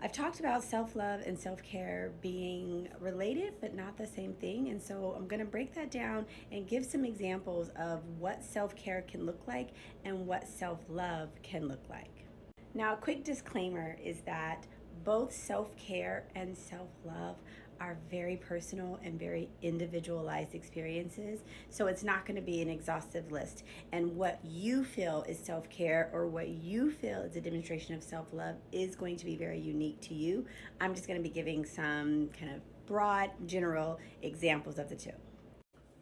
I've talked about self-love and self-care being related but not the same thing, and so I'm going to break that down and give some examples of what self-care can look like and what self-love can look like. Now, a quick disclaimer is that both self-care and self-love are very personal and very individualized experiences. So it's not going to be an exhaustive list. And what you feel is self-care or what you feel is a demonstration of self-love is going to be very unique to you. I'm just going to be giving some kind of broad, general examples of the two.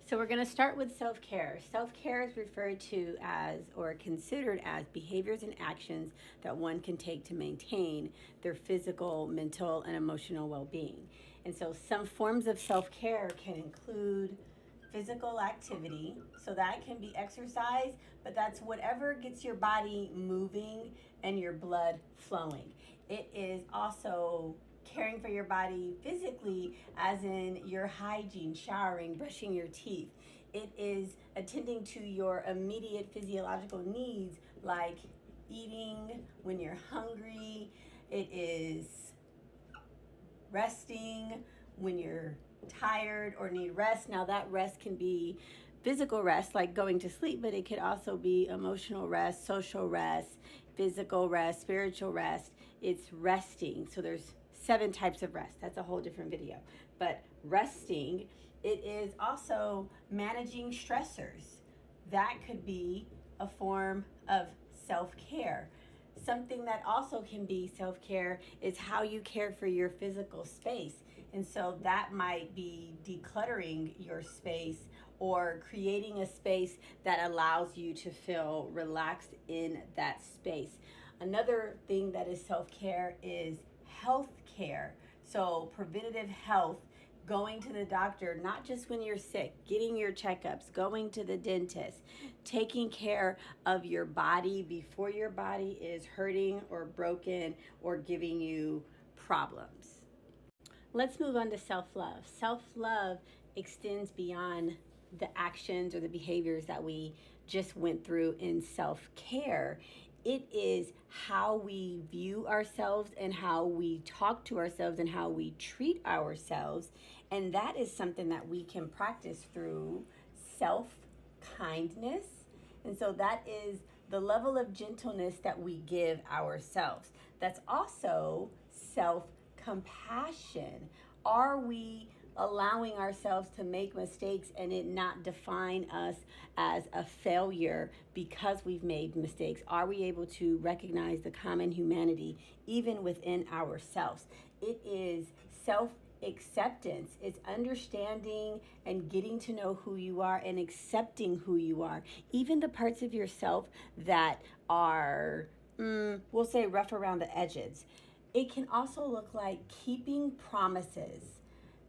So we're going to start with self-care. Self-care is referred to as or considered as behaviors and actions that one can take to maintain their physical, mental, and emotional well-being. And so some forms of self-care can include physical activity. So that can be exercise, but that's whatever gets your body moving and your blood flowing. It is also caring for your body physically, as in your hygiene, showering, brushing your teeth. It is attending to your immediate physiological needs like eating when you're hungry. It is resting when you're tired or need rest. Now, that rest can be physical rest, like going to sleep, but it could also be emotional rest, social rest, physical rest, spiritual rest. It's resting. So there's 7 types of rest. That's a whole different video. But resting, it is also managing stressors. That could be a form of self-care. Something that also can be self-care is how you care for your physical space. And so that might be decluttering your space or creating a space that allows you to feel relaxed in that space. Another thing that is self-care is health care. So preventative health, going to the doctor, not just when you're sick, getting your checkups, going to the dentist, taking care of your body before your body is hurting or broken or giving you problems. Let's move on to self-love. Self-love extends beyond the actions or the behaviors that we just went through in self-care. It is how we view ourselves and how we talk to ourselves and how we treat ourselves. And that is something that we can practice through self-kindness. And so that is the level of gentleness that we give ourselves. That's also self-compassion. Are we allowing ourselves to make mistakes and it not define us as a failure because we've made mistakes? Are we able to recognize the common humanity even within ourselves? It is self-acceptance. It's understanding and getting to know who you are and accepting who you are, even the parts of yourself that are, we'll say, rough around the edges. It can also look like keeping promises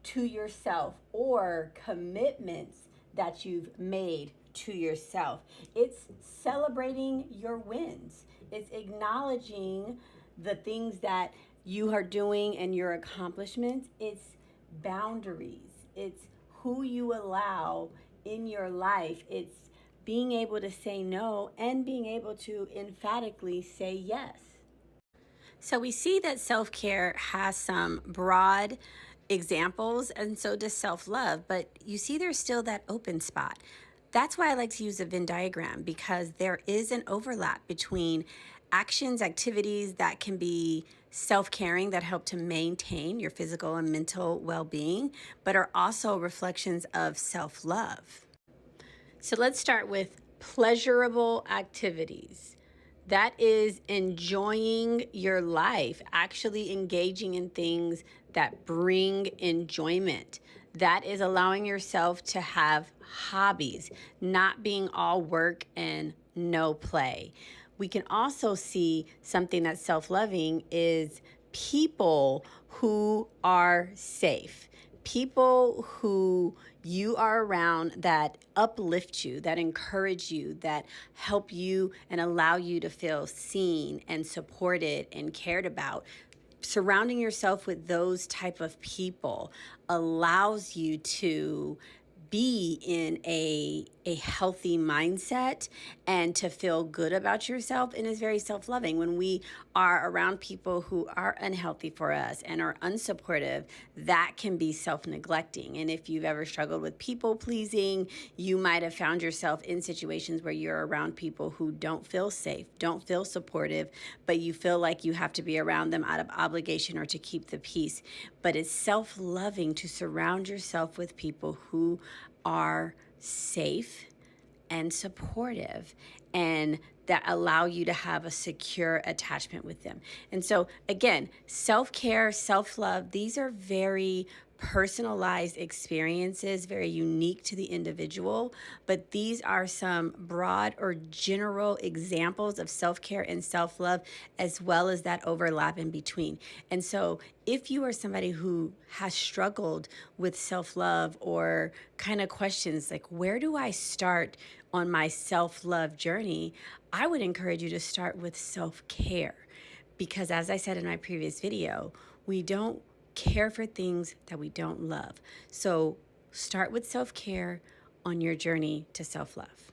to yourself or commitments that you've made to yourself. It's celebrating your wins. It's acknowledging the things that you are doing and your accomplishments. It's boundaries. It's who you allow in your life. It's being able to say no and being able to emphatically say yes. So we see that self-care has some broad examples, and so does self-love, but you see there's still that open spot. That's why I like to use a Venn diagram, because there is an overlap between actions, activities that can be self-caring that help to maintain your physical and mental well-being, but are also reflections of self-love. So let's start with pleasurable activities. That is enjoying your life, actually engaging in things that bring enjoyment. That is allowing yourself to have hobbies, not being all work and no play. We can also see something that's self-loving is people who are safe. People who you are around that uplift you, that encourage you, that help you and allow you to feel seen and supported and cared about. Surrounding yourself with those type of people allows you to be in a healthy mindset and to feel good about yourself, and is very self-loving. When we are around people who are unhealthy for us and are unsupportive, that can be self-neglecting. And if you've ever struggled with people pleasing, you might have found yourself in situations where you're around people who don't feel safe, don't feel supportive, but you feel like you have to be around them out of obligation or to keep the peace. But it's self-loving to surround yourself with people who are safe and supportive and that allow you to have a secure attachment with them. And so, again, self-care, self-love, these are very personalized experiences, very unique to the individual, but these are some broad or general examples of self-care and self-love, as well as that overlap in between. And so if you are somebody who has struggled with self-love or kind of questions like, where do I start on my self-love journey, I would encourage you to start with self-care. Because as I said in my previous video, we don't care for things that we don't love. So start with self-care on your journey to self-love.